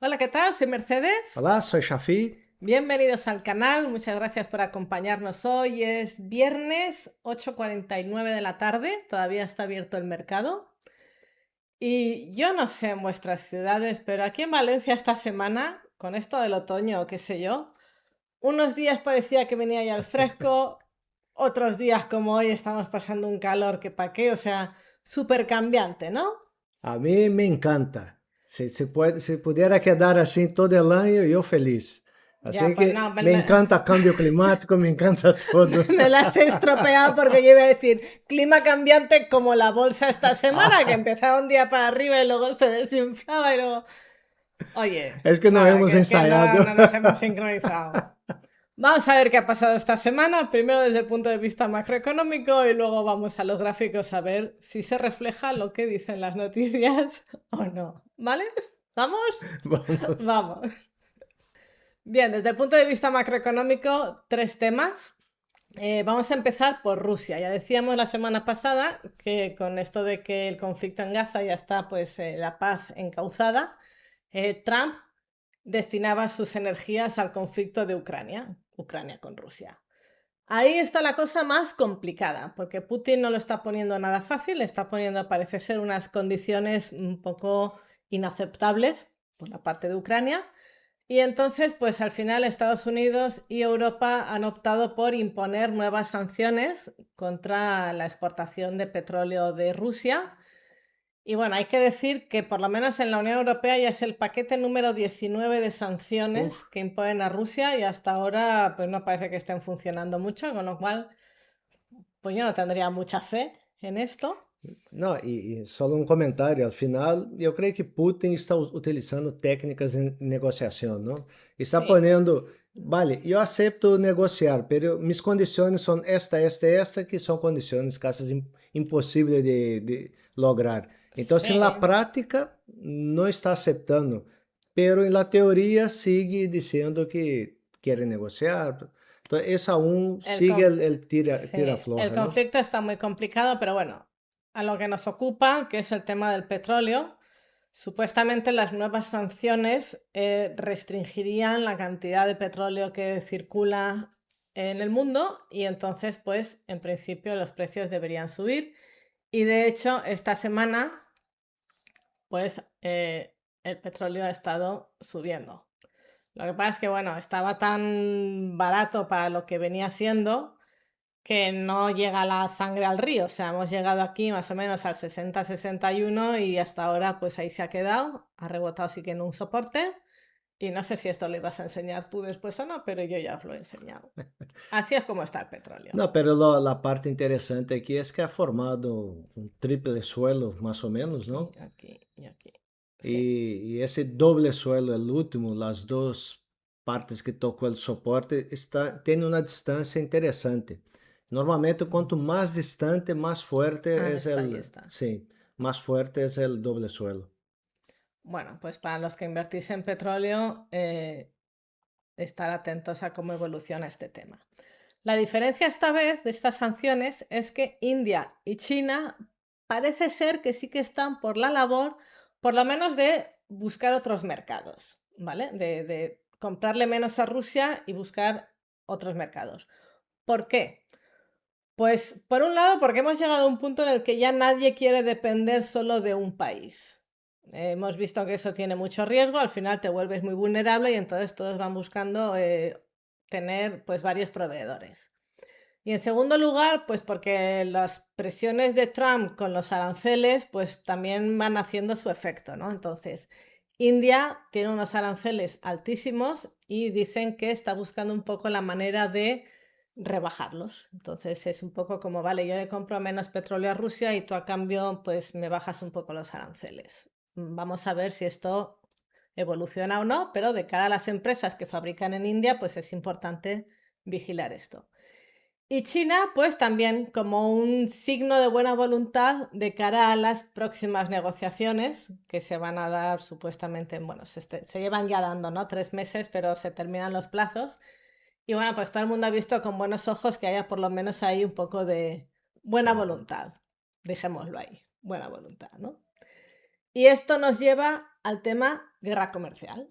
Hola, ¿qué tal? Soy Mercedes. Olá, sou Shafi. Bienvenidos al canal. Muchas gracias por acompañarnos hoy. Es viernes 8:49 de la tarde. Todavía está abierto el mercado. Y yo no sé en vuestras ciudades, pero aquí en Valencia esta semana, con esto del otoño o qué sé yo, unos días parecía que venía ya el fresco, otros días como hoy estamos pasando un calor que pa' qué, o sea, súper cambiante, ¿no? A mim me encanta. Se pudiera quedar assim todo el año, eu feliz. Ya, Assim pues que no, me encanta cambio climático, me encanta todo. me las he estropeado porque yo iba a decir clima cambiante como la bolsa esta semana, que Ah, empezaba un día para arriba y luego se desinflaba y luego... Oye, es que não nada, hemos que no, ensaiado. no nos hemos sincronizado. Vamos a ver qué ha pasado esta semana, primero desde el punto de vista macroeconómico y luego vamos a los gráficos a ver si se refleja lo que dicen las noticias o no. ¿Vale? ¿Vamos? Vamos. Vamos. Bien, desde el punto de vista macroeconómico, tres temas. Vamos a empezar por Rusia. Ya decíamos la semana pasada que con esto de que el conflicto en Gaza ya está, pues la paz encauzada, Trump destinaba sus energías al conflicto de Ucrania, Ucrania con Rusia. Ahí está la cosa más complicada, porque Putin no lo está poniendo nada fácil, le está poniendo, parece ser, unas condiciones un poco inaceptables por la parte de Ucrania. Y entonces, pues al final Estados Unidos y Europa han optado por imponer nuevas sanciones contra la exportación de petróleo de Rusia. Y bueno, hay que decir que por lo menos en la Unión Europea ya es el paquete número 19 de sanciones Uf. que imponen a Rusia y hasta ahora pues no parece que estén funcionando mucho, con lo cual pues yo no tendría mucha fe en esto. Não, e só um comentário, ao final, eu creio que Putin está utilizando técnicas de negociação, não? Está Sí, ponendo, vale, eu aceito negociar, pero mis condições são esta, que são condições quase impossíveis de lograr. Então, assim, na sí. prática, não está aceitando, pero na teoria sigue dizendo que quer negociar. Então, esse um El, sigue con- el sí, el tira-floja, não? conflicto está muy complicado, pero bueno, a lo que nos ocupa, que es el tema del petróleo, supuestamente las nuevas sanciones restringirían la cantidad de petróleo que circula en el mundo y entonces, pues, en principio los precios deberían subir. Y de hecho, esta semana, pues, el petróleo ha estado subiendo. Lo que pasa es que, bueno, estaba tan barato para lo que venía siendo que no llega la sangre al río. O sea, hemos llegado aquí más o menos al 60-61 y hasta ahora pues ahí se ha quedado. Ha rebotado sí que en un soporte. Y no sé si esto lo ibas a enseñar tú después o no, pero yo ya os lo he enseñado. Así es como está el petróleo. Não, pero a parte interessante aqui é que é formado um triple suelo, mais ou menos, Y não? aquí, y aquí. Sí. E esse doble suelo, o último, as duas partes que tocou o suporte, tem uma distância interessante. Normalmente, quanto mais distante, mais forte Ah, é está, ahí o, está. sim, mais forte é o doble suelo. Bueno, pues para los que invertís en petróleo, estar atentos a cómo evoluciona este tema. La diferencia esta vez de estas sanciones es que India y China parece ser que sí que están por la labor, por lo menos de buscar otros mercados, ¿vale? De comprarle menos a Rusia y buscar otros mercados. ¿Por qué? Pues por un lado porque hemos llegado a un punto en el que ya nadie quiere depender solo de un país. Hemos visto que eso tiene mucho riesgo, al final te vuelves muy vulnerable y entonces todos van buscando tener pues varios proveedores. Y en segundo lugar, pues porque las presiones de Trump con los aranceles pues también van haciendo su efecto, ¿no? Entonces, India tiene unos aranceles altísimos y dicen que está buscando un poco la manera de rebajarlos. Entonces es un poco como, vale, yo le compro menos petróleo a Rusia y tú a cambio pues me bajas un poco los aranceles. Vamos a ver si esto evoluciona o no, pero de cara a las empresas que fabrican en India pues es importante vigilar esto. Y China, pues también como un signo de buena voluntad de cara a las próximas negociaciones que se van a dar supuestamente, bueno, se llevan ya dando, ¿no? 3 meses, pero se terminan los plazos. Y bueno, pues todo el mundo ha visto con buenos ojos que haya por lo menos ahí un poco de buena Sim. voluntad. Dejémoslo ahí, buena voluntad, ¿no? Y esto nos lleva al tema guerra comercial.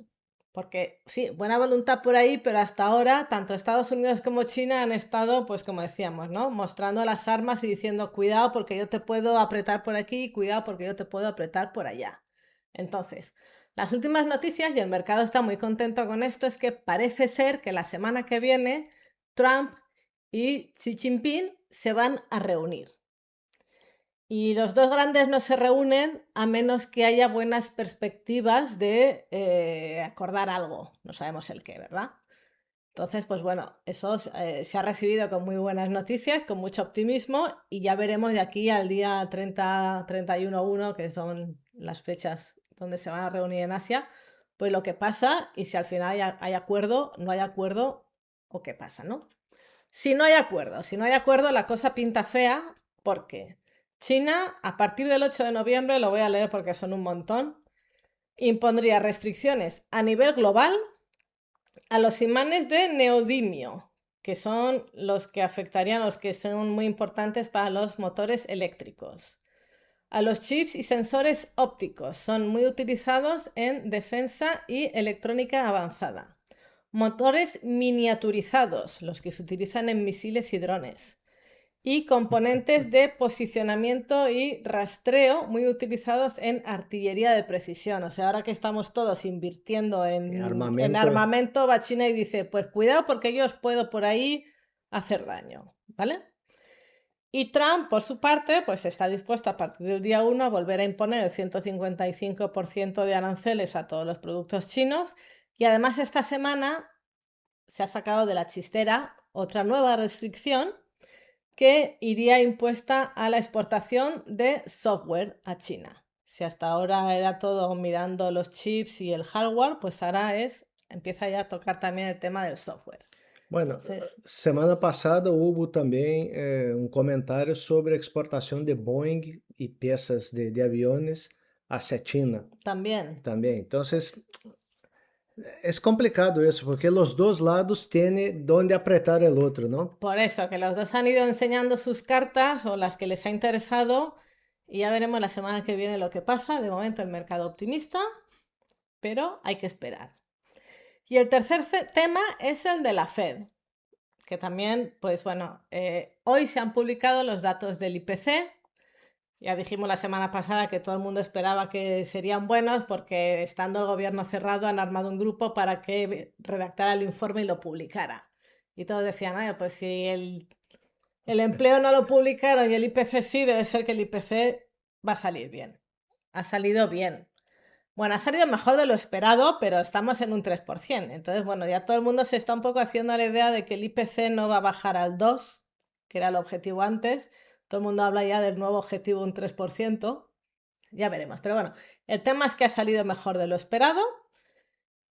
Porque sí, buena voluntad por ahí, pero hasta ahora tanto Estados Unidos como China han estado, pues como decíamos, ¿no? Mostrando las armas y diciendo, cuidado porque yo te puedo apretar por aquí, cuidado porque yo te puedo apretar por allá. Entonces, las últimas noticias, y el mercado está muy contento con esto, es que parece ser que la semana que viene Trump y Xi Jinping se van a reunir. Y los dos grandes no se reúnen a menos que haya buenas perspectivas de acordar algo. No sabemos el qué, ¿verdad? Entonces, pues bueno, eso se ha recibido con muy buenas noticias, con mucho optimismo, y ya veremos de aquí al día 30, 31, que son las fechas donde se van a reunir en Asia, pues lo que pasa y si al final hay acuerdo, no hay acuerdo o qué pasa, ¿no? Si no hay acuerdo, la cosa pinta fea porque China, a partir del 8 de noviembre, lo voy a leer porque son un montón, impondría restricciones a nivel global a los imanes de neodimio, que son los que afectarían, los que son muy importantes para los motores eléctricos. A los chips y sensores ópticos, son muy utilizados en defensa y electrónica avanzada. Motores miniaturizados, los que se utilizan en misiles y drones. Y componentes de posicionamiento y rastreo muy utilizados en artillería de precisión. O sea, ahora que estamos todos invirtiendo en armamento, va China y dice, pues cuidado porque yo os puedo por ahí hacer daño, ¿vale? Y Trump, por su parte, pues está dispuesto a partir del día 1 a volver a imponer el 155% de aranceles a todos los productos chinos. Y además esta semana se ha sacado de la chistera otra nueva restricción que iría impuesta a la exportación de software a China. Si hasta ahora era todo mirando los chips y el hardware, pues ahora empieza ya a tocar también el tema del software. Bueno, Entonces, semana passada houve também um comentário sobre a exportação de Boeing e peças de aviões hacia China también. também. Então, é complicado isso, porque os dois lados têm onde apertar o outro, não? Por eso, que los dos han ido enseñando sus cartas o las que les ha interesado y ya veremos la semana que viene lo que pasa. De momento el mercado optimista, pero hay que esperar. Y el tercer tema es el de la Fed, que también, pues bueno, hoy se han publicado los datos del IPC. Ya dijimos la semana pasada que todo el mundo esperaba que serían buenos porque estando el gobierno cerrado han armado un grupo para que redactara el informe y lo publicara. Y todos decían, ay, pues si el empleo no lo publicaron y el IPC sí, debe ser que el IPC va a salir bien. Ha salido bien. Bueno, ha salido mejor de lo esperado, pero estamos en un 3%. Entonces, bueno, ya todo el mundo se está un poco haciendo la idea de que el IPC no va a bajar al 2, que era el objetivo antes. Todo el mundo habla ya del nuevo objetivo, un 3%. Ya veremos. Pero bueno, el tema es que ha salido mejor de lo esperado.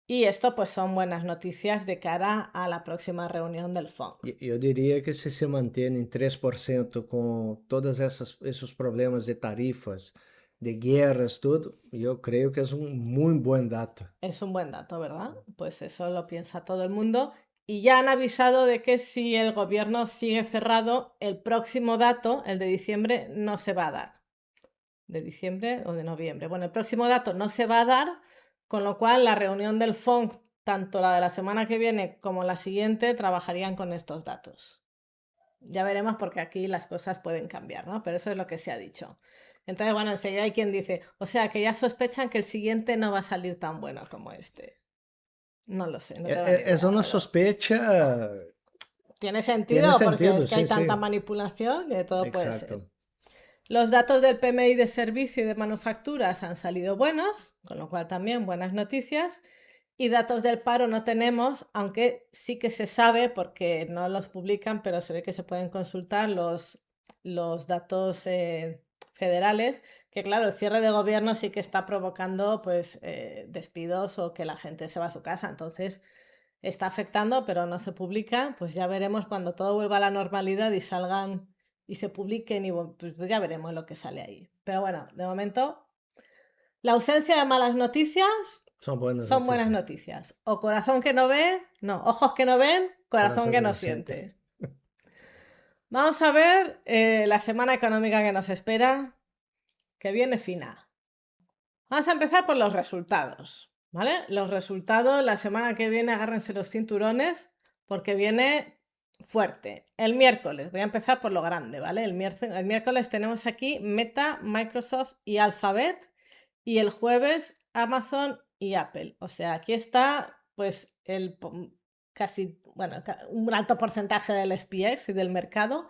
Y esto pues son buenas noticias de cara a la próxima reunión del FONC. Eu diria que se mantém em 3% com todos esses problemas de tarifas, de guerras, tudo, eu creio que é um muito bom dato. Es un buen dato, ¿verdad? Pues eso lo piensa todo el mundo. Y ya han avisado de que si el gobierno sigue cerrado, el próximo dato, el de diciembre, no se va a dar. ¿De diciembre o de noviembre? Bueno, el próximo dato no se va a dar, con lo cual la reunión del FONC, tanto la de la semana que viene como la siguiente, trabajarían con estos datos. Ya veremos porque aquí las cosas pueden cambiar, ¿no? Pero eso es lo que se ha dicho. Entonces, bueno, enseguida hay quien dice, o sea, que ya sospechan que el siguiente no va a salir tan bueno como este. No lo sé, no tengo ni idea, É uma pero sospecha. tiene Tiene sentido porque sentido, es que hay sí, tanta sí. manipulación que todo puede ser. Exacto. Los datos del PMI de servicio y de manufacturas han salido buenos, con lo cual también buenas noticias. Y datos del paro no tenemos, aunque sí que se sabe, porque no los publican, pero se ve que se pueden consultar los datos federales, que claro, el cierre de gobierno sí que está provocando pues despidos o que la gente se va a su casa. Entonces está afectando, pero no se publican. Pues ya veremos cuando todo vuelva a la normalidad y salgan y se publiquen y pues ya veremos lo que sale ahí. Pero bueno, de momento, la ausencia de malas noticias Son buenas son buenas noticias. O corazón que no ve, no, ojos que no ven, corazón que no siente. Vamos a ver la semana económica que nos espera, que viene fina. Vamos a empezar por los resultados, ¿vale? Los resultados, la semana que viene agárrense los cinturones porque viene fuerte. El miércoles, voy a empezar por lo grande, ¿vale? El miércoles tenemos aquí Meta, Microsoft y Alphabet, y el jueves Amazon y Apple. O sea, aquí está pues casi, bueno, un alto porcentaje del SPX y del mercado.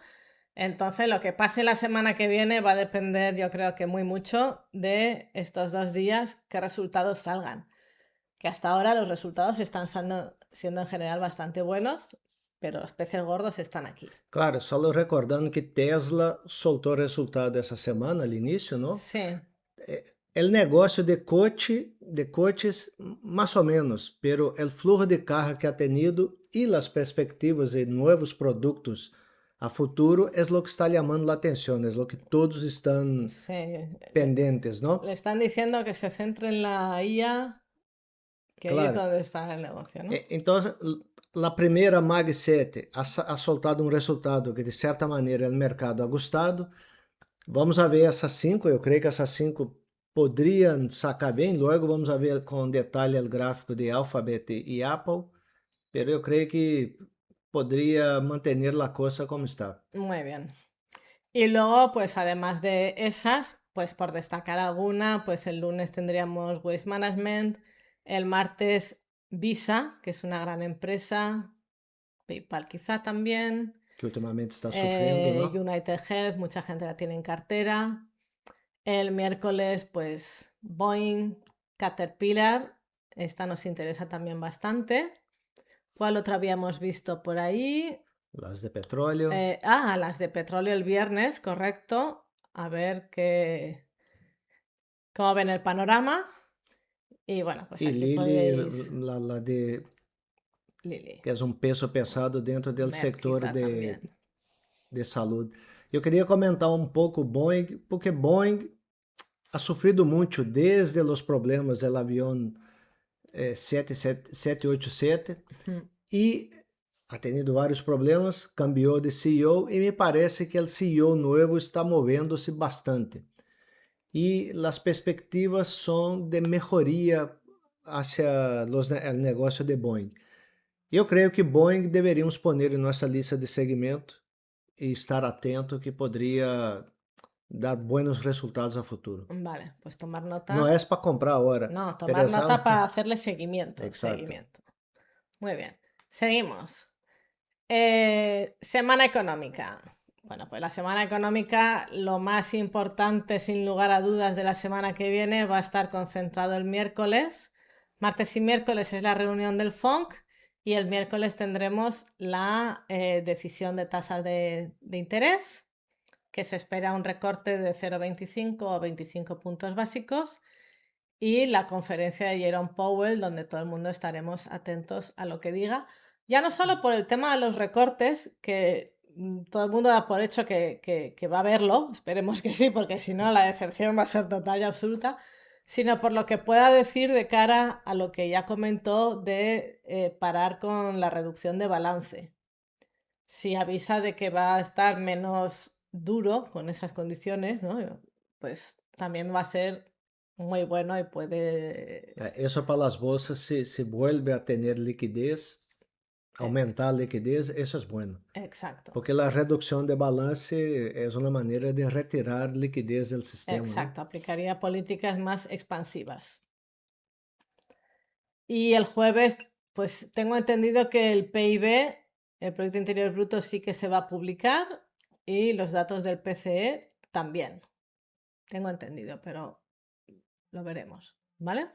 Entonces, lo que pase la semana que viene va a depender, yo creo que muy mucho de estos 2 días, qué resultados salgan. Que hasta ahora los resultados están siendo en general bastante buenos, pero los peces gordos están aquí. Claro, só recordando que Tesla soltou o resultado essa semana, al início, não? Sí, El negócio de coches, más o menos, pero el flujo de caja que ha tenido y las perspectivas de nuevos productos a futuro es lo que está llamando la atención, es lo que todos están sí. pendientes, ¿no? Le están diciendo que se centre en la IA, que ahí es Claro. donde está el negocio, ¿no? Então, a primeira Mag 7 ha soltado um resultado que, de certa maneira, o mercado ha gostado. Vamos a ver essas 5, eu creio que essas 5 poderiam sacar bem. Logo vamos a ver com detalhe o gráfico de Alphabet e Apple, mas eu creio que poderia manter a coisa como está. Muy bien. Y luego, pues además de esas, pues por destacar alguna, pues el lunes tendríamos Waste Management, el martes Visa, que es una gran empresa, PayPal quizá también, Que ultimamente está sofrendo, não? United Health, mucha gente la tiene en cartera. El miércoles, pues Boeing, Caterpillar, esta nos interesa también bastante. ¿Cuál otra habíamos visto por ahí? Las de petróleo. Las de petróleo el viernes, correcto. A ver cómo ven el panorama. Y bueno, pues E aquí Lilly, podéis... la de Lilly, que é um peso pesado dentro do Merck setor quizá también. de saúde. Eu queria comentar um pouco Boeing, porque Boeing ha sofrido muito desde os problemas do avião 787 Ujú. e ha tenido vários problemas, cambiou de CEO e me parece que o CEO novo está movendo-se bastante. E as perspectivas são de melhoria hacia o negócio de Boeing. Eu creio que Boeing deveríamos pôr em nossa lista de segmento e estar atento que poderia dar buenos resultados a futuro. Vale, pues tomar nota. Não é para comprar agora. No, pero tomar es nota algo- para hacerle seguimiento. Exacto. Seguimiento. Muy bien. Seguimos. Semana económica. Bueno, pues la semana económica, lo más importante, sin lugar a dudas, de la semana que viene va a estar concentrado el miércoles. Martes y miércoles es la reunión del FONC y el miércoles tendremos la decisión de tasas de interés, que se espera un recorte de 0,25 o 25 puntos básicos, y la conferencia de Jerome Powell, donde todo el mundo estaremos atentos a lo que diga. Ya no solo por el tema de los recortes, que todo el mundo da por hecho que va a verlo, esperemos que sí, porque si no la decepción va a ser total y absoluta, sino por lo que pueda decir de cara a lo que ya comentó de parar con la reducción de balance. Si avisa de que va a estar menos duro con esas condiciones, ¿no? Pues también va a ser muy bueno y puede... Eso para las bolsas, se vuelve a tener liquidez, aumentar la liquidez, eso es bueno. Exacto. Porque la reducción de balance es una manera de retirar liquidez del sistema. Exacto, ¿no? aplicaría políticas más expansivas. Y el jueves, pues tengo entendido que el PIB, el Producto Interior Bruto, sí que se va a publicar y los datos del PCE también. Tengo entendido, pero lo veremos, ¿vale?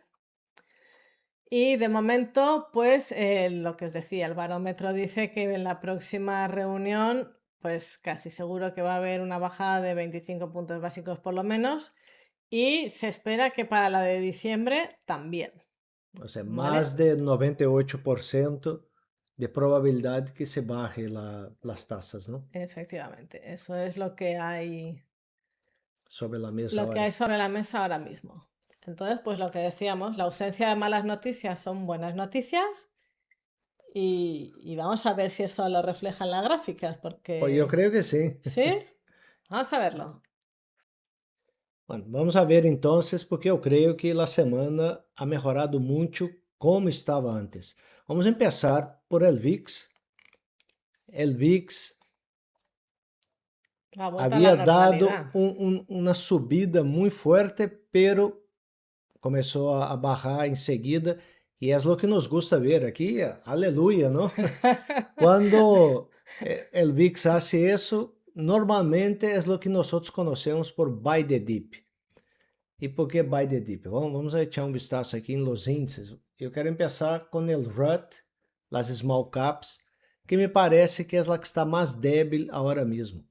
Y de momento, pues lo que os decía, el barómetro dice que en la próxima reunión, pues casi seguro que va a haber una bajada de 25 puntos básicos por lo menos, y se espera que para la de diciembre también. O sea, ¿Vale? más de 98% de probabilidad que se baje las tasas, ¿no? Efectivamente, eso es lo que hay, Sobre la mesa lo que ahora. hay sobre la mesa ahora mismo. Entonces, pues lo que decíamos, la ausencia de malas noticias son buenas noticias. Y vamos a ver si eso lo refleja en las gráficas, porque... Pues yo creo que sí. ¿Sí? Vamos a verlo. Bueno, vamos a ver entonces, porque eu creio que a semana ha mejorado muito como estava antes. Vamos empezar por el VIX. El VIX La vuelta a la había dado normalidad. una subida muy fuerte, pero comenzó a bajar enseguida, y es lo que nos gusta ver aquí, aleluya, ¿no? Cuando el VIX hace eso, normalmente es lo que nosotros conocemos por buy the dip. E por que buy the dip? Vamos echar um vistazo aqui em los índices. Eu quero começar com o RUT, as small caps, que me parece que é a que está mais débil agora mesmo.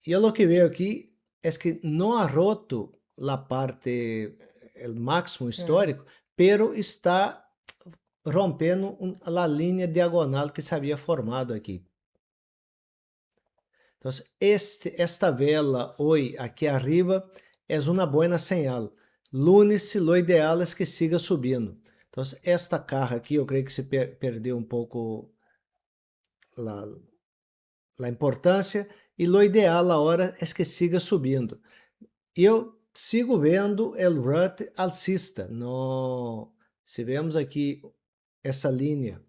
E eu lo que veo aqui é que não ha roto a parte, o máximo histórico, pero está rompendo a linha diagonal que se havia formado aqui. Então, esta vela hoje aqui arriba é uma boa señal. Lunes, lo ideal é que siga subindo. Então, esta caja aqui, eu creio que se perdeu um pouco a importância, e lo ideal agora é que siga subindo. Eu sigo vendo o RUT alcista. Se vemos aqui essa linha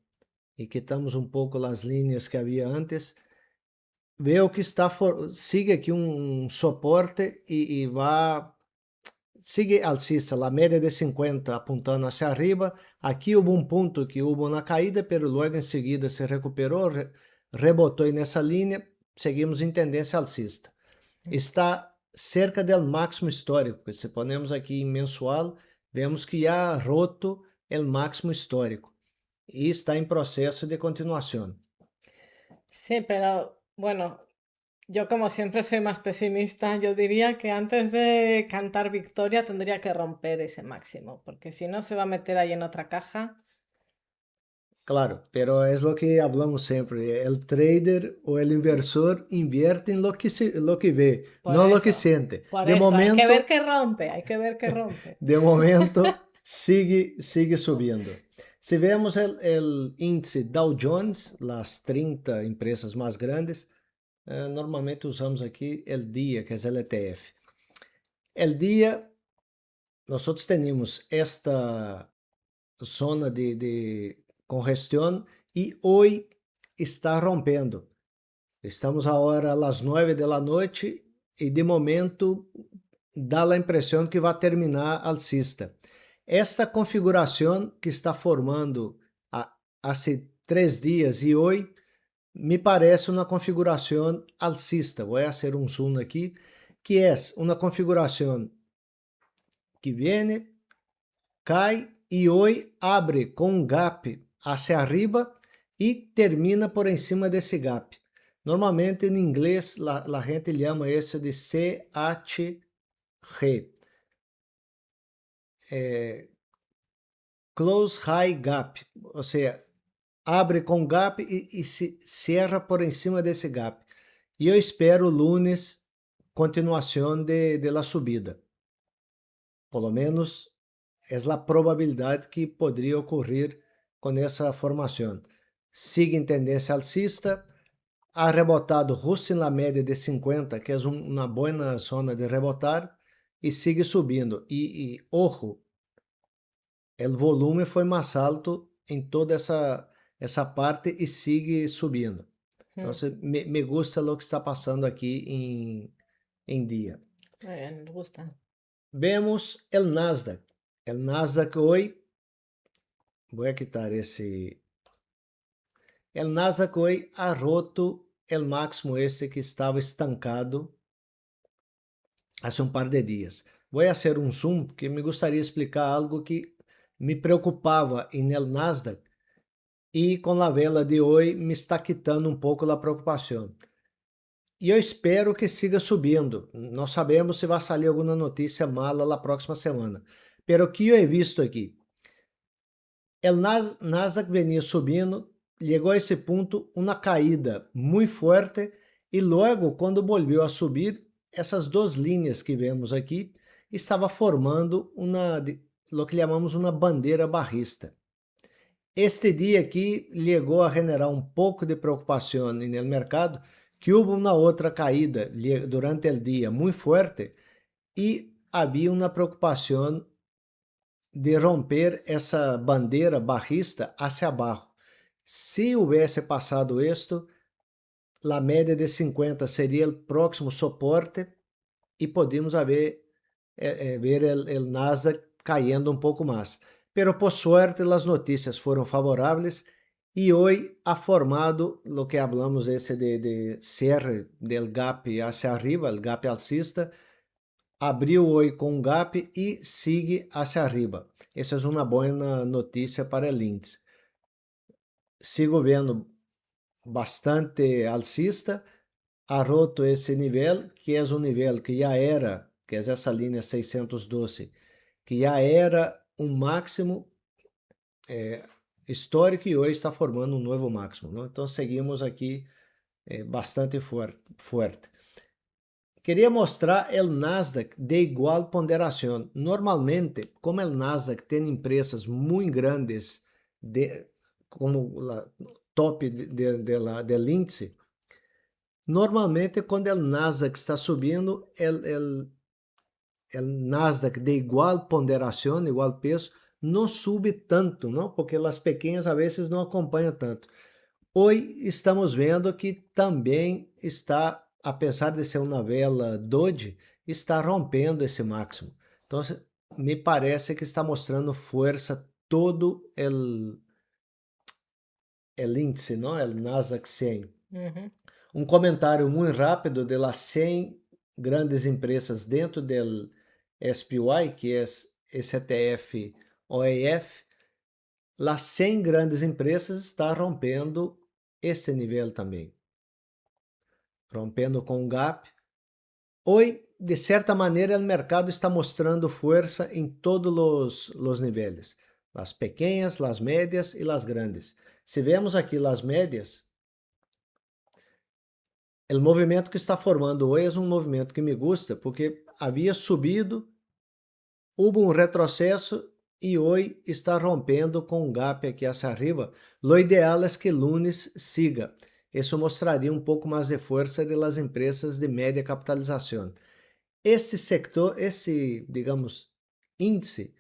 e quitamos um pouco as linhas que havia antes, veo que sigue aqui um suporte e sigue alcista, a média de 50 apontando hacia arriba. Aqui houve um ponto que houve uma caída, pero logo em seguida se recuperou, rebotou nessa linha, seguimos em tendência alcista. Está cerca do máximo histórico, porque se ponemos aqui em mensual, vemos que já ha roto o máximo histórico e está em processo de continuação. Sí, pero bueno, yo como siempre soy más pesimista, yo diría que antes de cantar victoria tendría que romper ese máximo, porque si no se va a meter ahí en otra caja. Claro, pero es lo que hablamos siempre, el trader o el inversor invierte en lo que ve, Por no lo que eso, siente. por De eso, hay que ver momento, que rompe, hay que ver que rompe. de momento sigue subindo. Si vemos el índice Dow Jones, las 30 empresas más grandes, normalmente usamos aquí el día, que es el ETF. El día, nosotros tenemos esta zona de congestão e hoje está rompendo. Estamos agora às 9 da noite e de momento dá a impressão que vai terminar alcista. Esta configuração que está formando há 3 dias e hoje me parece uma configuração alcista. Vou fazer um zoom aqui, que é uma configuração que vem, cai e hoje abre com um gap hacia arriba e termina por em cima desse gap. Normalmente em inglês a gente chama isso de CHG, Close High Gap, ou seja, abre com gap e se cierra por em cima desse gap. E eu espero lunes continuação de la subida. Pelo menos é a probabilidade que poderia ocorrer com essa formação. Sigue em tendência alcista, ha rebotado justo na média de 50, que é uma boa zona de rebotar, e sigue subindo. E ojo, o volume foi mais alto em toda essa parte e sigue subindo. Então, me gusta o que está passando aqui em dia. Muy bien, nos gusta. Vemos o Nasdaq. O Nasdaq hoje, vou quitar esse. O Nasdaq hoje ha roto o máximo esse que estava estancado há um par de dias. Vou fazer um zoom porque me gostaria de explicar algo que me preocupava em el Nasdaq e com a vela de hoje me está quitando um pouco a preocupação. E eu espero que siga subindo. Não sabemos se vai sair alguma notícia mala na próxima semana. Pero o que eu he visto aqui? O Nasdaq venia subindo, chegou a esse ponto, uma caída muito forte, e logo, quando voltou a subir, essas duas linhas que vemos aqui, estava formando o que chamamos uma bandeira barrista. Este dia aqui chegou a generar um pouco de preocupação no mercado, que houve uma outra caída durante o dia muito forte, y había una preocupación de romper essa bandeira bajista hacia abaixo. Se houvesse passado isto, a média de 50 seria o próximo suporte e podíamos ver o Nasdaq caindo um pouco mais. Pero por suerte as notícias foram favoráveis e hoje ha formado o que hablamos esse de cierre del gap hacia arriba, o gap alcista, abriu hoje com um gap e sigue hacia arriba. Essa é uma boa notícia para o índice. Sigo vendo bastante alcista, ha roto esse nível, que é um nível que já era, que é essa linha 612, que já era um máximo histórico e hoje está formando um novo máximo. Não? Então seguimos aqui bastante forte. Queria mostrar o Nasdaq de igual ponderação. Normalmente, como o Nasdaq tem empresas muito grandes, como o top do índice, normalmente quando o Nasdaq está subindo, o Nasdaq de igual ponderação, igual peso, não sube tanto, não? Porque as pequenas a vezes não acompanham tanto. Hoje estamos vendo que também está, apesar de ser uma vela Doji, está rompendo esse máximo. Então, me parece que está mostrando força todo o índice, não? O Nasdaq 100. Um comentário muito rápido de las 100 grandes empresas dentro do SPY, que é esse ETF OEF. Las 100 grandes empresas estão rompendo este nível também. Rompendo com o gap. Hoje, de certa maneira, o mercado está mostrando força em todos os níveis. As pequenas, as médias e as grandes. Se vemos aqui as médias, o movimento que está formando hoje é um movimento que me gusta, porque havia subido, houve um retrocesso e hoje está rompendo com um gap aqui hacia arriba. Lo ideal é que lunes siga. Isso mostraria um pouco mais de força das empresas de média capitalização. Esse sector, digamos, índice,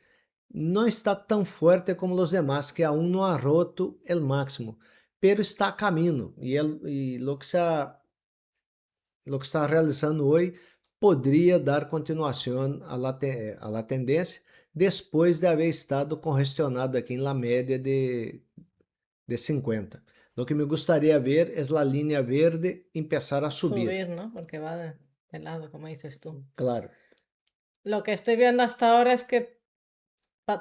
não está tão forte como os demais, que aún não ha roto o máximo, pero está a caminho. E o que está realizando hoje poderia dar continuação à la tendência, depois de haver estado congestionado aqui na média de 50. Lo que me gustaría ver es la línea verde empezar a subir. Subir, ¿no? Porque va de lado, como dices tú. Claro. Lo que estoy viendo hasta ahora es que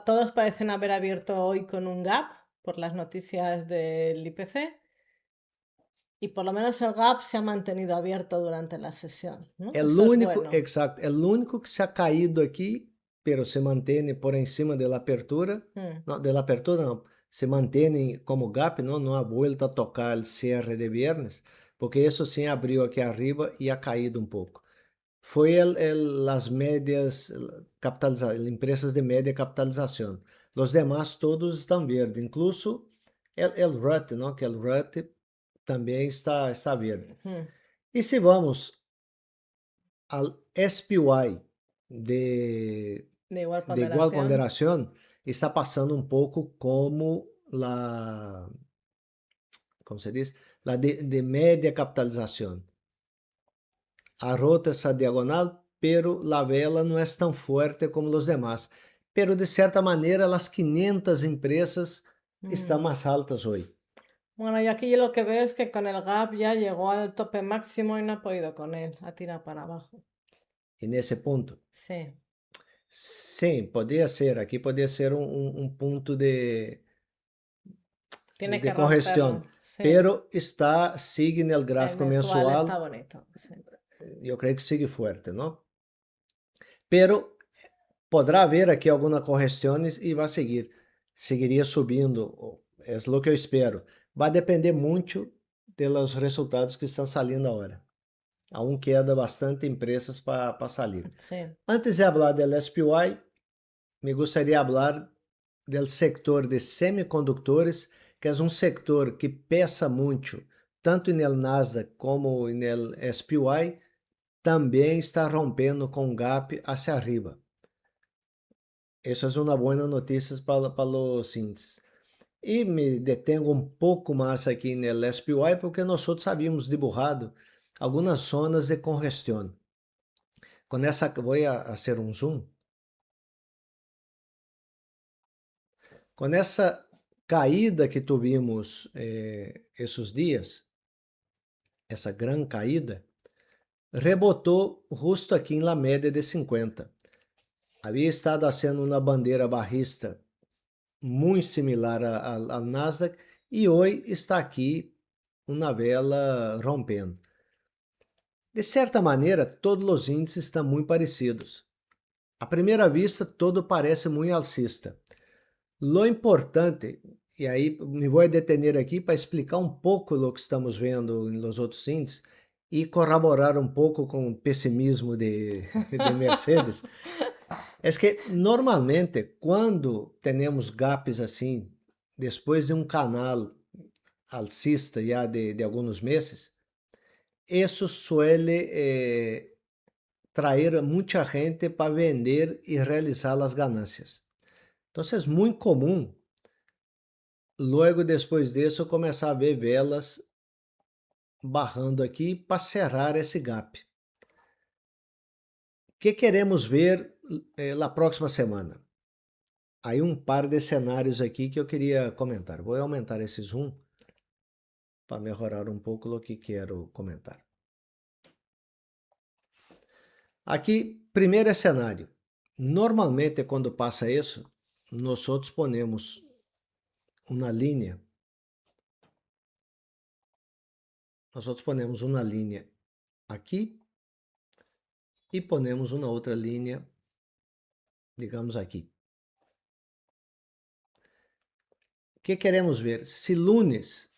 todos parecen haber abierto hoy con un gap por las noticias del IPC. Y por lo menos el gap se ha mantenido abierto durante la sesión, ¿no? Eso único, es bueno. Exacto, el único que se ha caído aquí, pero se mantiene por encima de la apertura, no, de la apertura no, se mantiene como gap, no ha vuelto a tocar el cierre de viernes, porque eso sí abrió aquí arriba y ha caído un poco. Foi las médias capitalizadas, empresas de média capitalização. Os demais todos estão verdes, incluso el RUT, não? Que o RUT também está verde. E se vamos ao SPY de igual ponderação, está passando um pouco como como se diz? La de média capitalização. Ha roto essa diagonal, pero la vela não é tão forte como os demais. Pero de certa maneira, as 500 empresas estão mais altas hoje. Bueno, y aquí lo que veo es que con el gap ya llegó al tope máximo y no ha podido con él, ha tirado para abajo. E nesse ponto? Sí. Sim, podia ser. Aqui podia ser um ponto de congestão. Sí. Pero sigue no gráfico mensual. Está bonito. Sí. Eu creio que sigue forte, não? Pero poderá haver aqui alguma correção e vai seguir. Seguiria subindo, é o que eu espero. Vai depender muito dos resultados que estão saindo agora. Aún queda bastante empresas para sair. Sí. Antes de falar do SPY, me gostaria de falar do setor de semicondutores, que é um setor que pesa muito, tanto no Nasdaq como no SPY, também está rompendo com gap hacia arriba. Isso é uma boa notícia para os índices. E me detengo um pouco mais aqui no SPY porque nós havíamos dibujado algumas zonas de congestão. Com essa, vou fazer um zoom. Com essa caída que tivemos esses dias, essa grande caída, rebotou justo aqui na média de 50. Havia estado sendo uma bandeira barrista muito similar ao Nasdaq e hoje está aqui uma vela rompendo. De certa maneira, todos os índices estão muito parecidos. À primeira vista, todo parece muito alcista. Lo importante, e aí me vou detener aqui para explicar um pouco o que estamos vendo nos outros índices e corroborar um pouco com o pessimismo de Mercedes. É que normalmente quando temos gaps assim, depois de um canal alcista já de alguns meses, isso suele trazer muita gente para vender e realizar as ganâncias. Então é muito comum, logo depois disso, começar a ver velas barrando aqui para cerrar esse gap. O que queremos ver na próxima semana? Aí um par de cenários aqui que eu queria comentar. Vou aumentar esse zoom para melhorar um pouco o que quero comentar. Aqui, primeiro cenário. Normalmente, quando passa isso, nós outros ponemos uma linha. Nós outros ponemos uma linha aqui e ponemos uma outra linha, digamos aqui. O que queremos ver? Se lunes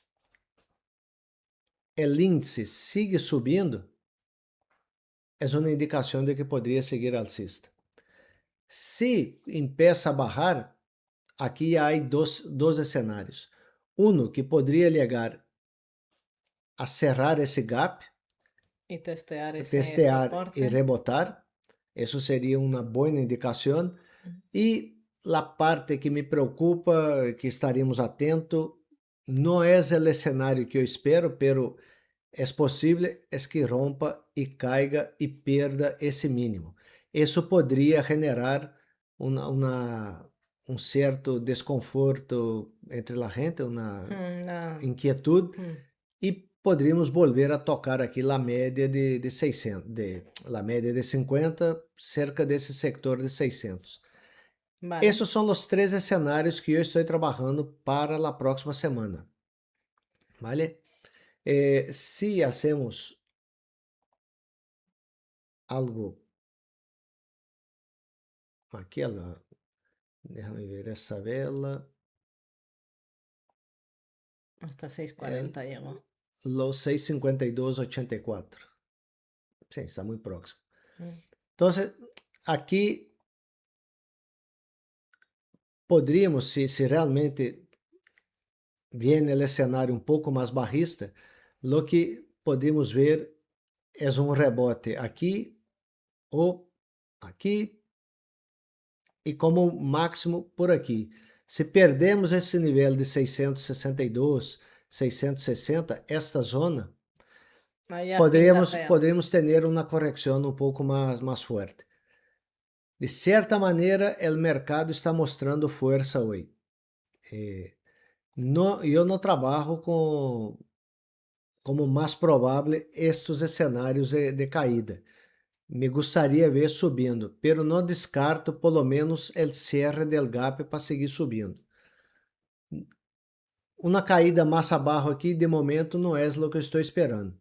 o índice sigue subindo, é uma indicação de que poderia seguir alcista. Se empieza a barrar, aqui há dois cenários. Um que poderia chegar a cerrar esse gap, e testear e rebotar. Isso seria uma boa indicação. E a parte que me preocupa, que estaríamos atentos, não é o cenário que eu espero, pero é possível que rompa e caiga e perda esse mínimo. Isso poderia generar um certo desconforto entre a gente, uma inquietude, e poderíamos volver a tocar aqui a média de 600, a média de 50, cerca desse sector de 600. Vale. Esses são os 13 cenários que eu estou trabalhando para a próxima semana. Vale? Se hacemos algo aqui, déjame ver essa vela. Hasta 6:40 llegó. Los 6:52,84. Sim, está muito próximo. Então, aqui poderíamos, se realmente viene o cenário um pouco mais barrista, o que podemos ver é um rebote aqui ou aqui e como máximo por aqui. Se perdemos esse nível de 662, 660, esta zona, poderíamos ter uma correção um pouco mais forte. De certa maneira, o mercado está mostrando força hoje. Eu não trabalho como mais provável estes cenários de caída. Me gostaria ver subindo, pero não descarto pelo menos o cierre del gap para seguir subindo. Uma caída mais abaixo aqui, de momento, não é o que eu estou esperando.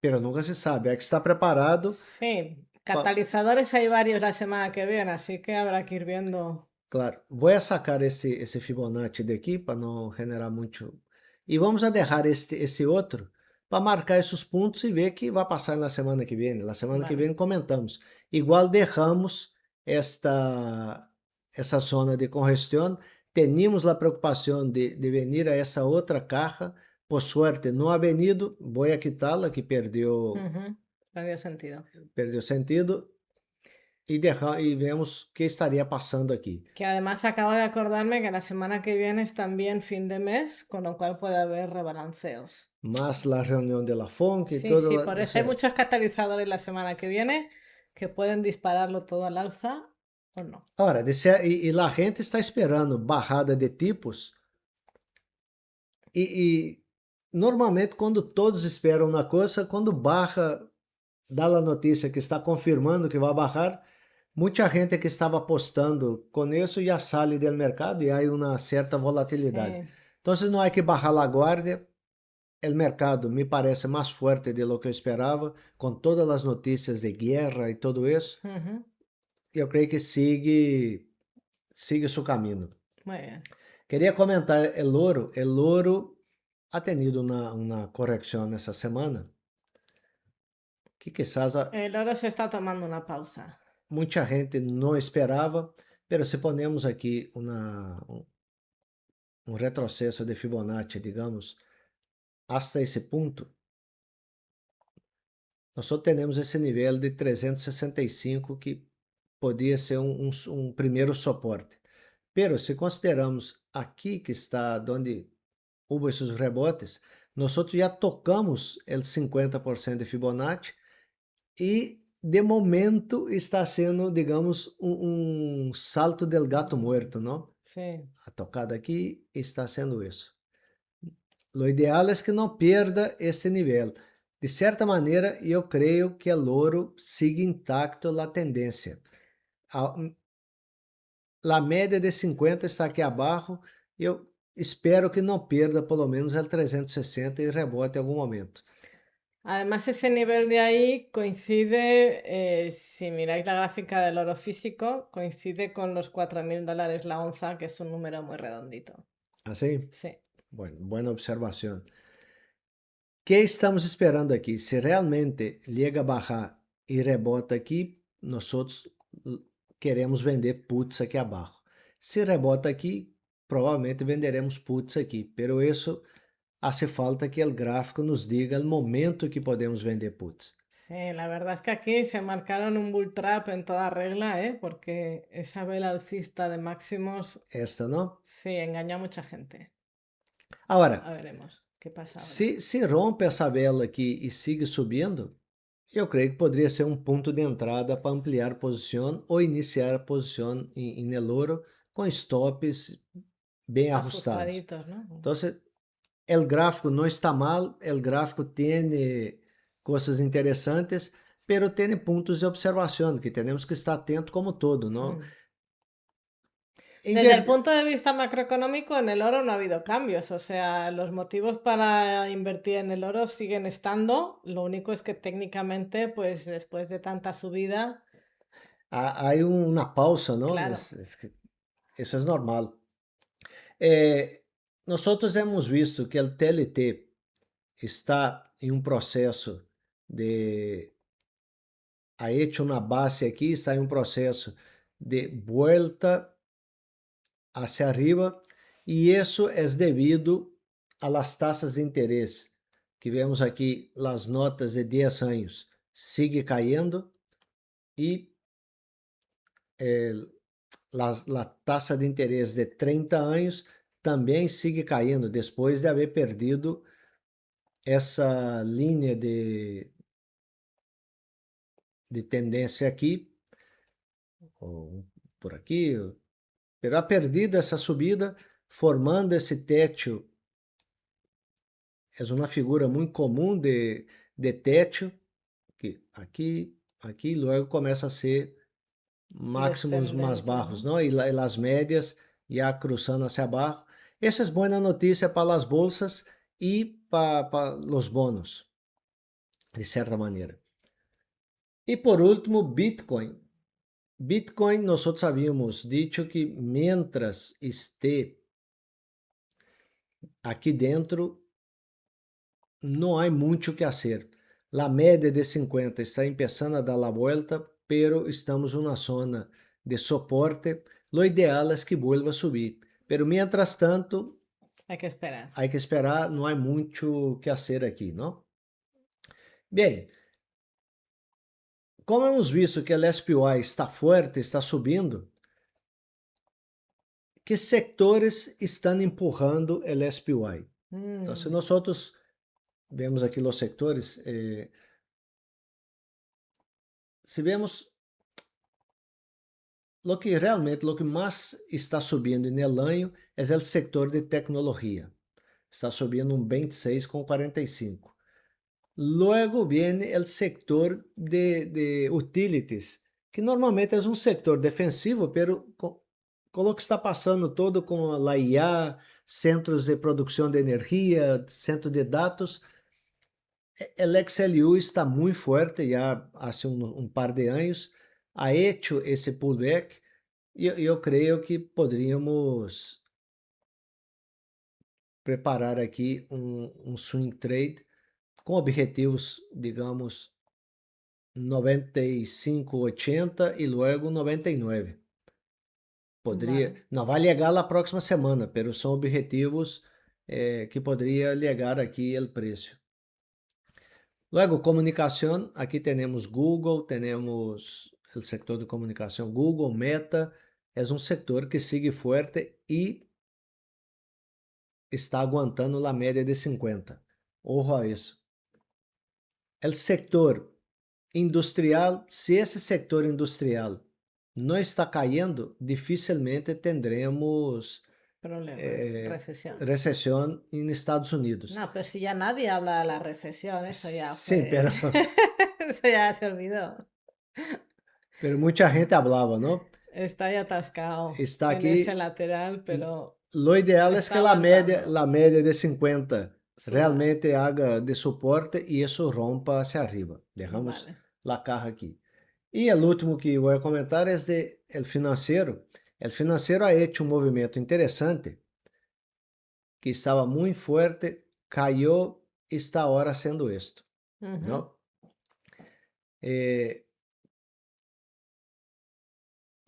Pero nunca se sabe, hay que estar preparado. Sí, catalizadores hay varios la semana que viene, así que habrá que ir viendo. Claro, vou sacar esse Fibonacci daqui para não generar muito. E vamos a deixar esse outro para marcar esses pontos e ver que vai passar na semana que vem. Na semana que vem comentamos. Igual deixamos essa zona de congestão. Teníamos a preocupação de vir a essa outra caja. Por suerte, não ha venido. Vou a quitá-la, que perdeu Perdió sentido. Perdeu sentido y vemos qué estaría pasando aquí. Que además acabo de acordarme que la semana que viene es también fin de mes, con lo cual puede haber rebalanceos. Más la reunión de la FONC y Sí, sí, todo, por o eso hay sea, muchos catalizadores la semana que viene que pueden dispararlo todo al alza o no. ahora, y la gente está esperando bajada de tipos e normalmente quando todos esperam uma coisa, quando barra, dá a notícia que está confirmando que vai barrar, muita gente que estava apostando com isso já sai do mercado e há uma certa volatilidade. Sí. Então não há que bajar a guarda. O mercado me parece mais forte de lo que eu esperava, com todas as notícias de guerra e tudo isso. Ujú. Eu creio que sigue seu caminho. Muy bien. Queria comentar o ouro. O ouro ha tenido uma correção nessa semana que quizás El oro se está tomando una pausa. muita gente não esperava, pero se ponemos aqui um retrocesso de Fibonacci, digamos, hasta esse ponto, nós só temos esse nível de 365 que podia ser um primeiro suporte. Pero se consideramos aqui que está onde houve esses rebotes, nós já tocamos o 50% de Fibonacci e de momento está sendo, digamos, salto del gato muerto, não? Sí. A tocada aqui está sendo isso. Lo ideal é que não perda este nível. De certa maneira, eu creio que o ouro sigue intacto a tendência. A média de 50 está aqui abaixo. Eu espero que não perda pelo menos el 360 e rebote em algum momento. Además, ese nivel de ahí coincide, si miráis la gráfica del oro físico, coincide con los $4.000 la onza, que es un número muy redondito. Assim? Sí. Bueno, boa observação. O que estamos esperando aqui? Se realmente chega a baixar e rebota aqui, nós queremos vender puts aqui abaixo. Se rebota aqui, provavelmente venderemos puts aqui. Pero isso hace falta que o gráfico nos diga o momento que podemos vender puts. Sí, la verdad es que aquí se marcaron un bull trap en toda regla, ¿eh? Porque esa vela alcista de máximos, Esta não? sí, engañó a mucha gente. Agora, A veremos qué pasa ahora. se rompe essa vela aqui e sigue subindo, eu creio que poderia ser um ponto de entrada para ampliar posição ou iniciar a posição em el ouro com stops bem ajustados. Ajustaditos, ¿no? Então, o gráfico não está mal, o gráfico tem coisas interessantes, pero tem pontos de observação que temos que estar atento como todo, não? Desde el punto de vista macroeconómico, en el oro no ha habido cambios. O sea, los motivos para invertir en el oro siguen estando. Lo único es que técnicamente, pues después de tanta subida, Há uma pausa, não? claro. Isso é normal. Nós hemos visto que o TLT está em um processo ha hecho uma base aqui, está em um processo de vuelta hacia arriba, e isso é devido a las tasas de interesse, que vemos aqui as notas de 10 anos sigue caindo e a taxa de interesse de 30 anos também sigue caindo, depois de haver perdido essa linha de tendência aqui, ou por aqui, pero ha perdido essa subida, formando esse teto. É uma figura muito comum de teto, que aqui logo começa a ser máximos mais baixos, não? E as médias já cruzando hacia abaixo. Essa é boa notícia para as bolsas e para os bonos, de certa maneira. E por último, Bitcoin. Bitcoin, nós havíamos dicho que mientras esté aqui dentro, não há muito que fazer. A média de 50 está começando a dar a volta, pero estamos em uma zona de soporte. Lo ideal é que vuelva a subir. Pero mientras tanto, Hay que esperar. Hay que esperar, não há muito que fazer aqui, não? Bem, como hemos visto que o SPY está forte, está subindo, que sectores estão empurrando o SPY? Então, se Mm, nós vemos aqui os sectores, se vemos lo que mais está subindo no ano é o setor de tecnologia. Está subindo um 26,45. Luego viene o setor de utilities, que normalmente é um setor defensivo, pero com o que está passando todo com a IA, centros de produção de energia, centro de dados, o XLU está muito forte já há um par de anos, ha hecho esse pullback e eu creio que poderíamos preparar aqui um swing trade com objetivos, digamos, 95, 80 e logo 99. Poderia, vale. não vai chegar na próxima semana, mas são objetivos que poderia chegar aqui o preço. Luego, comunicação, aqui temos Google, temos o setor de comunicação Google, Meta, é um setor que sigue forte e está aguantando a média de 50. Ojo a isso. O setor industrial, se esse setor industrial não está caindo, dificilmente teremos Problemas, recesión. recessão em Estados Unidos. No, pero si ya nadie habla de la recesión, eso ya Sim, fue. Eso ya se olvidó. pero muita gente falava, não? Está ahí atascado Está en ese aqui. lateral, pero Lo ideal é que está aguantando. a média de 50 Suba. realmente haga de suporte e isso rompa hacia arriba. Dejamos Vale. la caja aqui. E o último que vou comentar é de el financiero. El financiero ha hecho um movimento interessante que estava muito forte, caiu e está agora sendo isto, Ujú. não?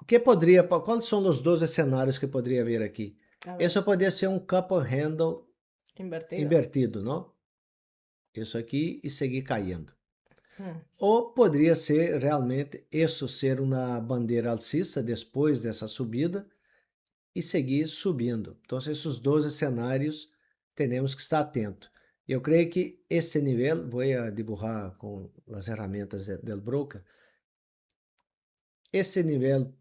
Que poderia, quais são os 12 cenários que poderia haver aqui? A ver, Isso poderia ser um couple handle invertido. invertido, não? Isso aqui e seguir caindo. Mm, Ou poderia ser realmente isso ser uma bandeira alcista depois dessa subida e seguir subindo. Então, esses 12 cenários temos que estar atento. Eu creio que esse nível, vou dibujar com as ferramentas do broker, esse nível,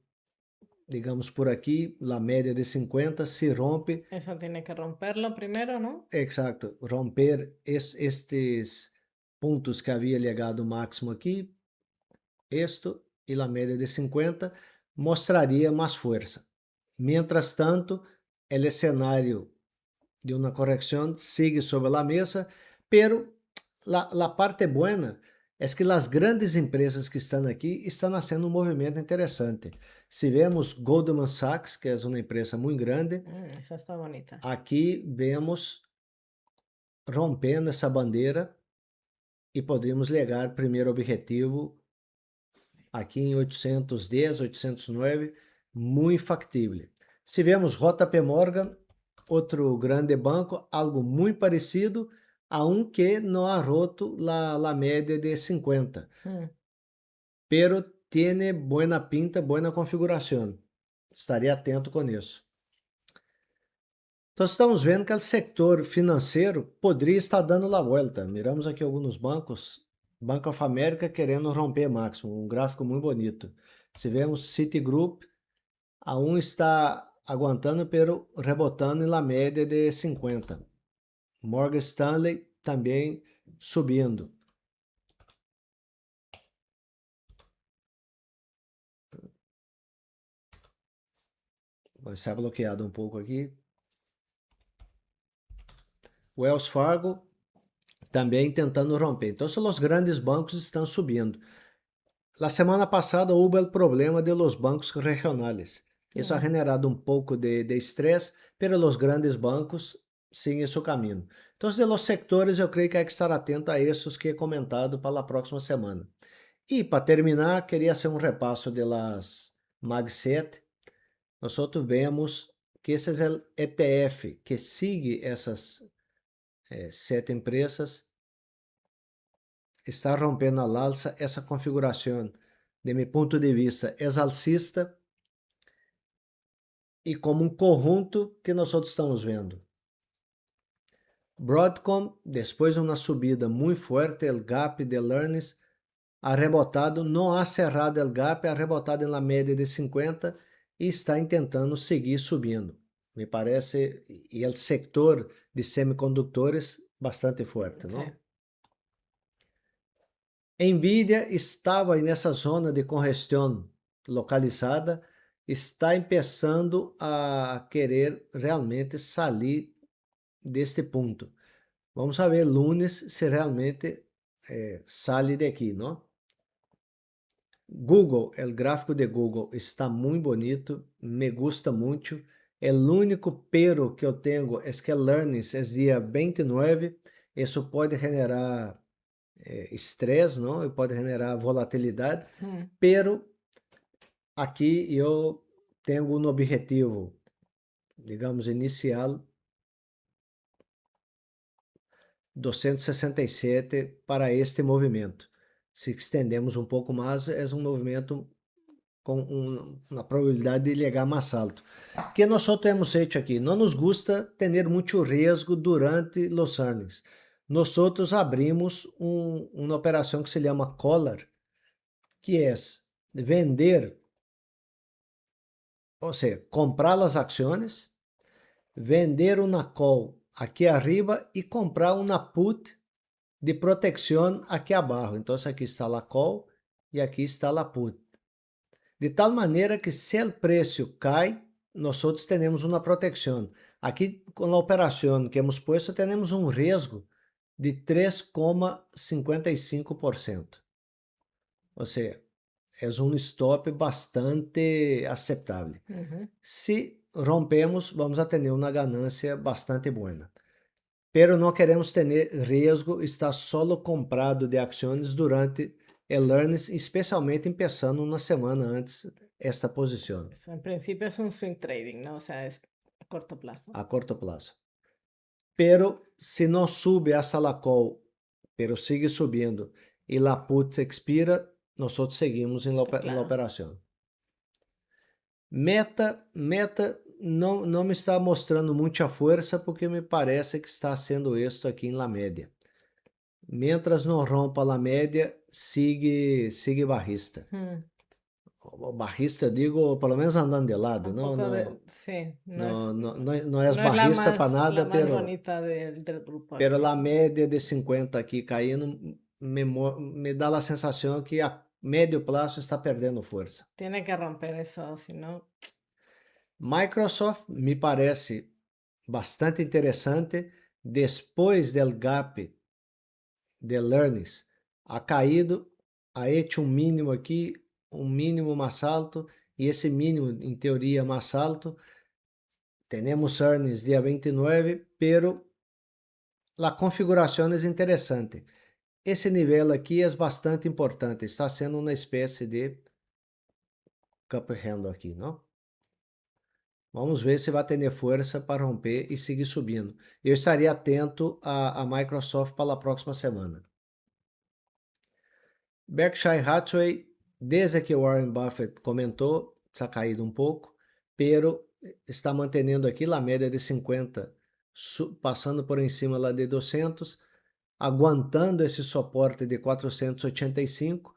digamos por aqui, a média de 50 se rompe, Eso tiene que romperlo primero, ¿no? exacto, romper estes pontos que havia chegado máximo aqui, isto e a média de 50 mostraria mais força. Mientras tanto, o cenário de uma correção sigue sobre a mesa, pero a parte buena é que as grandes empresas que estão aqui estão fazendo um movimento interessante. Se vemos Goldman Sachs, que é uma empresa muito grande, Esa está bonita. aqui vemos rompendo essa bandeira e poderíamos chegar primeiro objetivo aqui em 810, 809, muito factível. Se vemos JP Morgan, outro grande banco, algo muito parecido, aunque não ha roto a média de 50, Mm, pero tiene buena pinta, buena configuração. Estaria atento com isso. Então estamos vendo que o setor financeiro poderia estar dando a volta. Miramos aqui alguns bancos, Bank of America querendo romper máximo, um gráfico muito bonito. Se vemos Citigroup, a um está aguantando, pero rebotando na média de 50. Morgan Stanley também subindo. Vai ser bloqueado um pouco aqui. Wells Fargo também tentando romper. Então, os grandes bancos estão subindo. La semana passada houve o problema de los bancos regionais. Isso ha generado um pouco de estresse, pero os grandes bancos seguem seu caminho. Então, de los sectores, eu creio que há que estar atento a esses que he comentado para a próxima semana. E, para terminar, queria fazer um repasso de las Mag 7. Nós vemos que esse é o ETF que sigue essas 7 empresas, está rompendo al alza essa configuração de meu ponto de vista, é alcista e como um conjunto que nós estamos vendo. Broadcom, depois de uma subida muito forte, o gap de earnings ha rebotado, não ha cerrado o gap, ha rebotado na média de 50 e está tentando seguir subindo. Me parece, e o setor de semicondutores bastante forte, não? Sí. Nvidia estava nessa zona de congestão localizada, está começando a querer realmente sair deste ponto. Vamos ver lunes se realmente sai daqui, não? Google, o gráfico de Google está muito bonito, me gusta muito. O único pero que eu tenho é que o earnings é dia 29, isso pode generar estresse, não? E pode generar volatilidade, pero aqui eu tenho um objetivo, digamos, inicial, 267 para este movimento. Se estendemos um pouco mais, é um movimento com uma probabilidade de chegar mais alto. O que nós temos feito aqui? Não nos gusta ter muito risco durante os earnings. Nós abrimos uma operação que se chama collar, que é vender, ou seja, comprar as ações, vender uma call aqui arriba e comprar uma put de proteção aqui abaixo. Então, aqui está a call e aqui está a put. De tal maneira que se o preço cai, nós temos uma proteção. Aqui, com a operação que hemos puesto, temos um risco de 3,55%. Ou seja, é um stop bastante aceitável. Se rompemos, vamos a ter uma ganância bastante boa. Pero não queremos ter risco, estar solo comprado de ações durante el earnings, especialmente começando uma semana antes esta posição. Eso, en principio es un swing trading, ¿no? O sea, es a corto plazo. A corto prazo. Pero se não sube essa la call, pero sigue subindo e la put expira, nós seguimos em la Claro. operação. Meta não me está mostrando muita força porque me parece que está sendo isto aqui em la média. Mientras não rompa a média, sigue barrista. Barrista, digo, pelo menos andando de lado, Un poco de... Sí, não é no es la barrista más, para nada, la más bonita del grupo. pero a média de 50 aqui caindo me dá a sensação que a médio prazo está perdendo força. Tiene que romper eso, si no... Microsoft me parece bastante interessante depois do gap de earnings. Ha caído, ha hecho um mínimo aqui, um mínimo mais alto, e esse mínimo, em teoria, mais alto. Temos earnings dia 29, pero a configuração é interessante. Esse nível aqui é bastante importante, está sendo uma espécie de cup handle aqui, não? Vamos ver se vai ter força para romper e seguir subindo. Eu estaria atento a Microsoft para a próxima semana. Berkshire Hathaway, desde que Warren Buffett comentou, está caído um pouco, pero está mantendo aqui a média de 50, passando por em cima lá de 200, aguantando esse suporte de 485,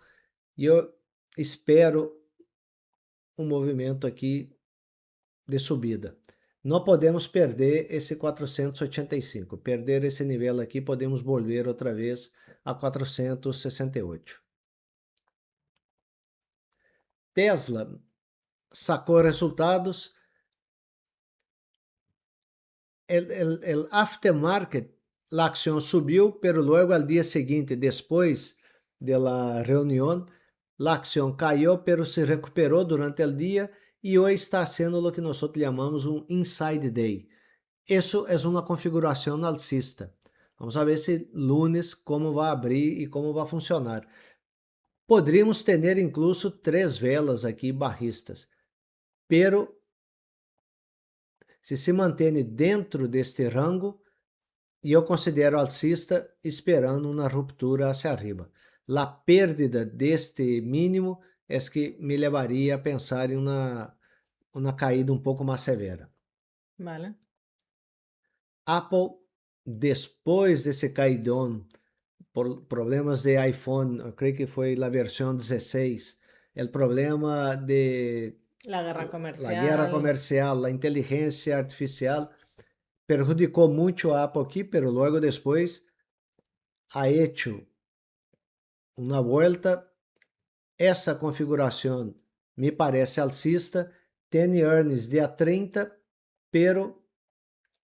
e eu espero um movimento aqui de subida. Não podemos perder esse 485. Perder esse nível aqui, podemos volver outra vez a 468. Tesla sacou resultados. El aftermarket, a ação subiu, pero luego al dia seguinte, depois da reunião, a ação caiu, pero se recuperou durante o dia e hoje está sendo o que nós chamamos um inside day. Isso é uma configuração alcista. Vamos ver se lunes como vai abrir e como vai funcionar. Poderíamos ter incluso 3 velas aqui barristas, pero se mantém dentro deste rango, e eu considero alcista esperando uma ruptura hacia arriba. A perda deste mínimo es que me levaria a pensar em uma caída um pouco mais severa. Vale. Apple, depois desse caidão por problemas de iPhone, eu creio que foi a versão 16, o problema de La guerra a guerra comercial. comercial, a inteligência artificial, perjudicou muito a Apple aqui, pero logo depois ha hecho uma volta. Essa configuração me parece alcista, tem earnings dia 30, pero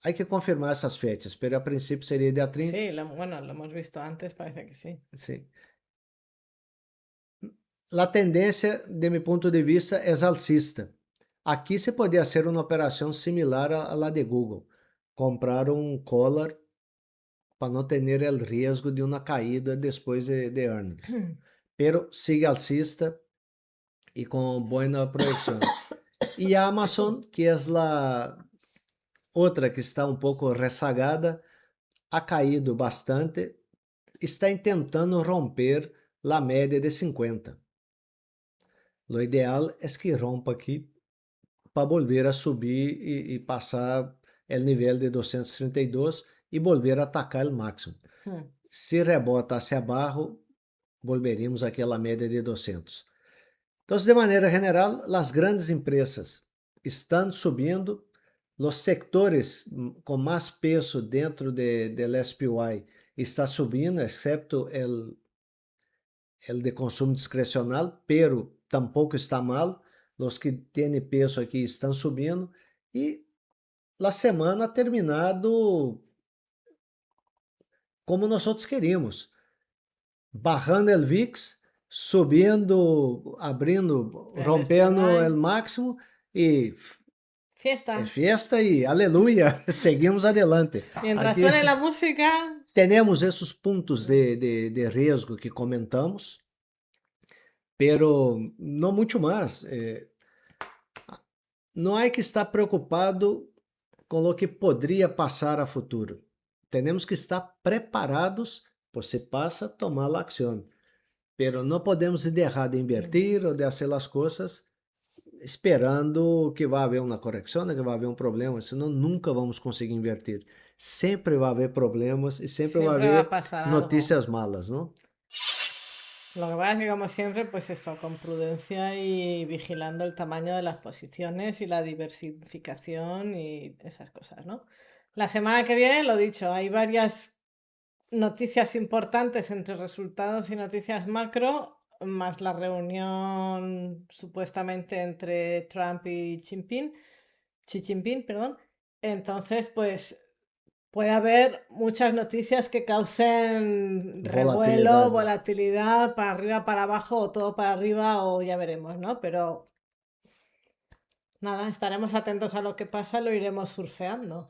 hay que confirmar essas fechas, pero a princípio seria dia 30. Sí, bueno, lo hemos visto antes, parece que sí. Sim. A tendência, de meu ponto de vista, é alcista. Aqui se poderia ser uma operação similar a la de Google, comprar um collar para não ter o risco de uma caída depois de earnings. Pero sigue alcista e com boa projeção. E a Amazon, que é a outra que está um pouco rezagada, ha caído bastante, está tentando romper a média de 50. O ideal é que rompa aqui para volver a subir e passar o nível de 232 e volver a atacar o máximo. Se rebota hacia abaixo, volveremos àquela média de 200. Então, de maneira geral, as grandes empresas estão subindo, os sectores com mais peso dentro do SPY está subindo, exceto o de consumo discrecional, pero tampouco está mal. Os que têm peso aqui estão subindo e a semana ha terminado como nós queríamos, barrando o VIX, subindo, abrindo, rompendo o máximo e Fiesta. fiesta e aleluia, seguimos adelante. Mientras suene la música. Temos esses pontos de risco que comentamos, pero não muito mais. Não há que estar preocupado com o que poderia passar a futuro. Temos que estar preparados, você passa a tomar a ação. Pero não podemos deixar de invertir ou de fazer as coisas esperando que vai haver uma correção, que vai haver um problema, senão nunca vamos conseguir invertir. Sempre vai haver problemas e sempre vai haver notícias malas, ¿no? Lo que pasa es que, como siempre, pues eso, con prudencia y vigilando el tamaño de las posiciones y la diversificación y esas cosas, ¿no? La semana que viene, lo dicho, hay varias noticias importantes entre resultados y noticias macro, más la reunión supuestamente entre Trump y Xi Jinping, perdón. Entonces, pues puede haber muchas noticias que causen revuelo, volatilidad, para arriba, para abajo, o todo para arriba, o ya veremos, ¿no? Pero nada, estaremos atentos a lo que pasa, lo iremos surfeando.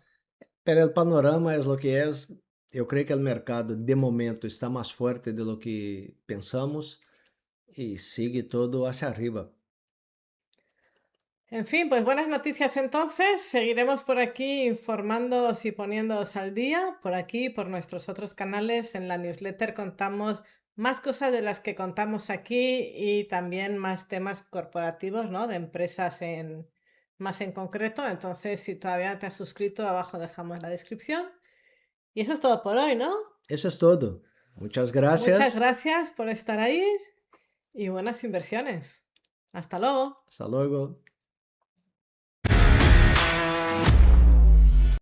Pero el panorama es lo que es. Eu creio que o mercado, de momento, está mais forte de lo que pensamos e sigue todo hacia arriba. En fin, pues buenas noticias entonces. Seguiremos por aquí informándoos y poniéndoos al día. Por aquí, por nuestros otros canales, en la newsletter contamos más cosas de las que contamos aquí y también más temas corporativos, ¿no? De empresas más en concreto. Entonces, si todavía no te has suscrito, abajo dejamos la descripción. Y eso es todo por hoy, ¿no? Eso es todo. Muchas gracias. Muchas gracias por estar ahí y buenas inversiones. Hasta luego. Hasta luego.